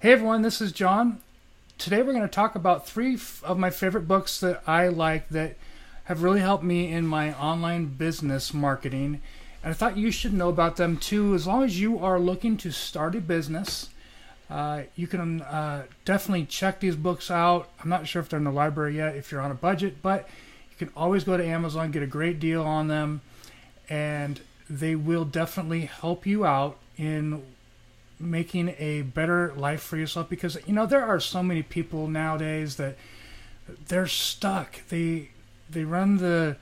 Hey everyone, this is John. Today we're going to talk about of my favorite books that I like that have really helped me in my online business marketing. And I thought you should know about them too. As long as you are looking to start a business, you can definitely check these books out. I'm not sure if they're in the library yet if you're on a budget, but you can always go to Amazon, get a great deal on them, and they will definitely help you out in making a better life for yourself, because there are so many people nowadays that they're stuck. They run the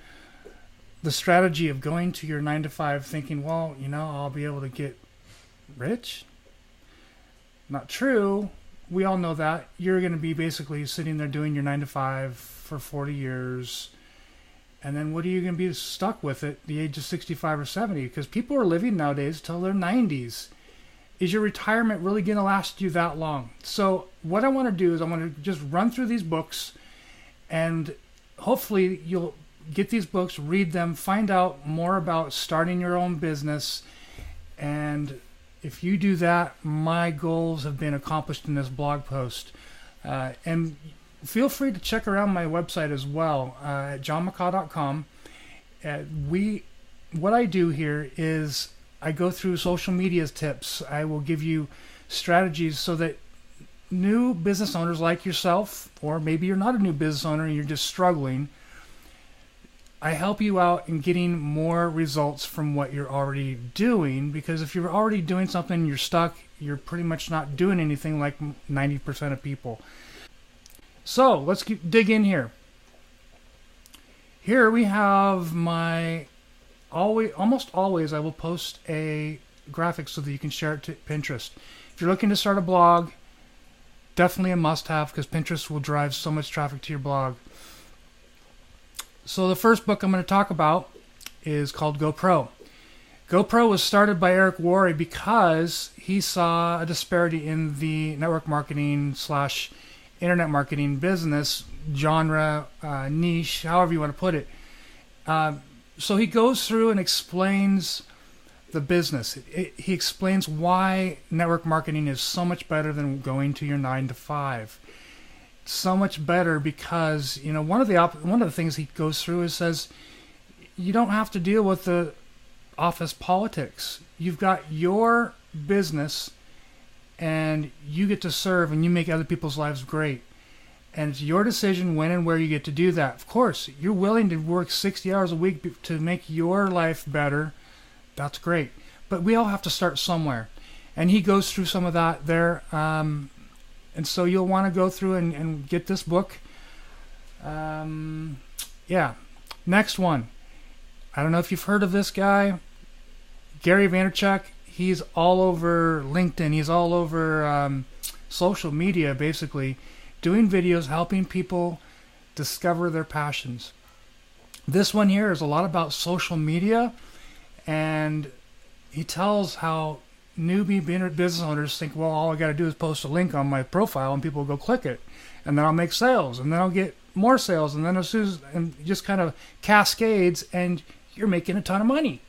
strategy of going to your 9 to 5 thinking, well, I'll be able to get rich. Not true. We all know that. You're going to be basically sitting there doing your 9 to 5 for 40 years. And then what are you going to be stuck with at the age of 65 or 70? Because people are living nowadays till their 90s. Is your retirement really going to last you that long? So what I want to do is I want to just run through these books, and hopefully you'll get these books, read them, find out more about starting your own business. And if you do that, my goals have been accomplished in this blog post. And feel free to check around my website as well, at johnmccaw.com. What I do here is I go through social media tips. I will give you strategies so that new business owners like yourself, or maybe you're not a new business owner and you're just struggling, I help you out in getting more results from what you're already doing. Because if you're already doing something and you're stuck, you're pretty much not doing anything like 90% of people. So let's dig in here. Here we have almost always I will post a graphic so that you can share it to Pinterest. If you're looking to start a blog, definitely a must-have, because Pinterest will drive so much traffic to your blog. So the first book I'm going to talk about is called GoPro. GoPro was started by Eric Worre because he saw a disparity in the network marketing / internet marketing business genre, niche, however you want to put it. So he goes through and explains the business. He explains why network marketing is so much better than going to your 9 to 5. So much better because one of the things he goes through is says you don't have to deal with the office politics. You've got your business, and you get to serve, and you make other people's lives great. And it's your decision when and where you get to do that. Of course, you're willing to work 60 hours a week to make your life better. That's great. But we all have to start somewhere. And he goes through some of that there. And so you'll want to go through and get this book. Next one. I don't know if you've heard of this guy. Gary Vaynerchuk. He's all over LinkedIn. He's all over social media, basically, doing videos, helping people discover their passions. This one here is a lot about social media, and he tells how newbie business owners think, well, all I got to do is post a link on my profile and people will go click it, and then I'll make sales, and then I'll get more sales, and then and just kind of cascades, and you're making a ton of money.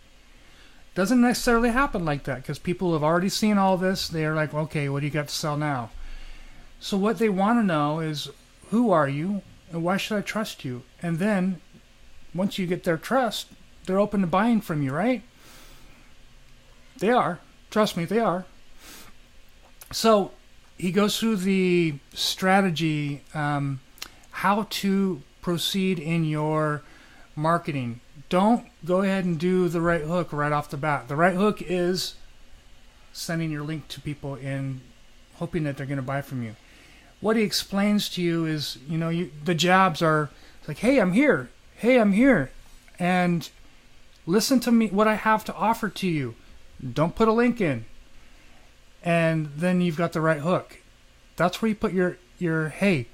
Doesn't necessarily happen like that, because people have already seen all this. They're like, okay, what do you got to sell now? So what they want to know is, who are you and why should I trust you? And then once you get their trust, they're open to buying from you, right? They are. Trust me, they are. So he goes through the strategy, how to proceed in your marketing. Don't go ahead and do the right hook right off the bat. The right hook is sending your link to people and hoping that they're going to buy from you. What he explains to you is, the jabs are like, hey, I'm here. Hey, I'm here. And listen to me, what I have to offer to you. Don't put a link in. And then you've got the right hook. That's where you put your hey,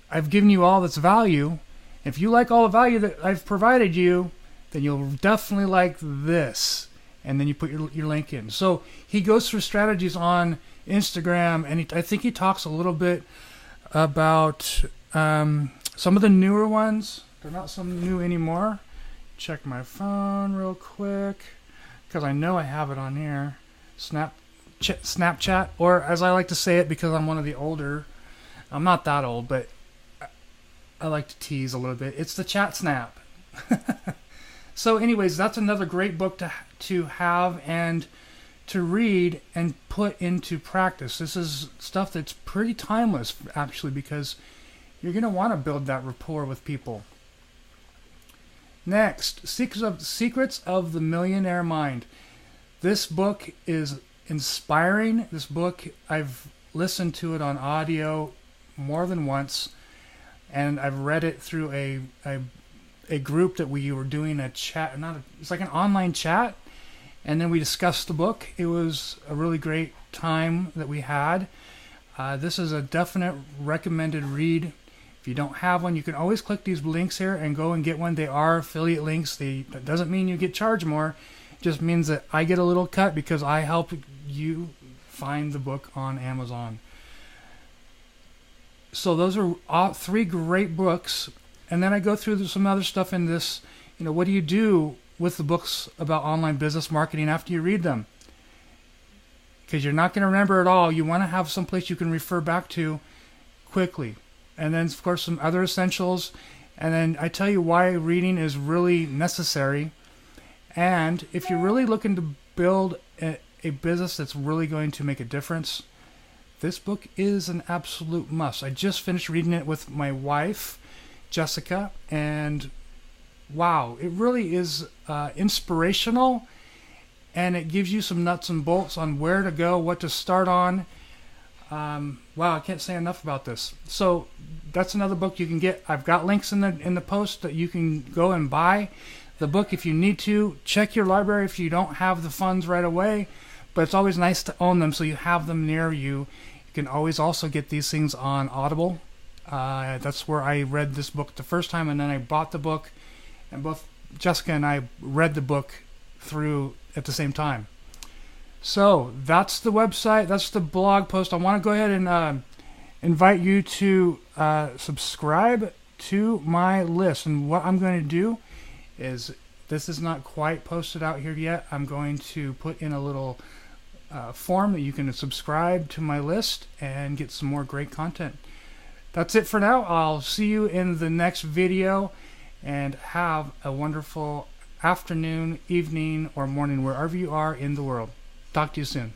I've given you all this value. If you like all the value that I've provided you, then you'll definitely like this. And then you put your link in. So he goes through strategies on Instagram, and I think he talks a little bit about some of the newer ones. They're not so new anymore. Check my phone real quick, because I know I have it on here. Snap Snapchat, or as I like to say it because I'm one of the older, I'm not that old, but I like to tease a little bit. It's the chat snap. So anyways, that's another great book to have and to read and put into practice. This is stuff that's pretty timeless, actually, because you're going to want to build that rapport with people. Next, Secrets of the Millionaire Mind. This book is inspiring. This book, I've listened to it on audio more than once, and I've read it through a group that we were doing a chat, it's like an online chat, and then we discussed the book. It was a really great time that we had. This is a definite recommended read. If you don't have one, you can always click these links here and go and get one. They are affiliate links. That doesn't mean you get charged more. It just means that I get a little cut because I help you find the book on Amazon. So those are all 3 great books. And then I go through some other stuff in this. What do you do with the books about online business marketing after you read them? Because you're not going to remember it all. You want to have some place you can refer back to quickly. And then, of course, some other essentials. And then I tell you why reading is really necessary. And if you're really looking to build a business that's really going to make a difference, this book is an absolute must. I just finished reading it with my wife, Jessica, and wow, it really is inspirational, and it gives you some nuts and bolts on where to go, what to start on. Wow, I can't say enough about this. So that's another book you can get. I've got links in the post that you can go and buy the book if you need to. Check your library if you don't have the funds right away, but it's always nice to own them so you have them near you. You can always also get these things on Audible. That's where I read this book the first time, and then I bought the book, and both Jessica and I read the book through at the same time. So that's the website, that's the blog post. I want to go ahead and invite you to subscribe to my list. And what I'm going to do is, this is not quite posted out here yet. I'm going to put in a little form that you can subscribe to my list and get some more great content. That's it for now. I'll see you in the next video, and have a wonderful afternoon, evening, or morning wherever you are in the world. Talk to you soon.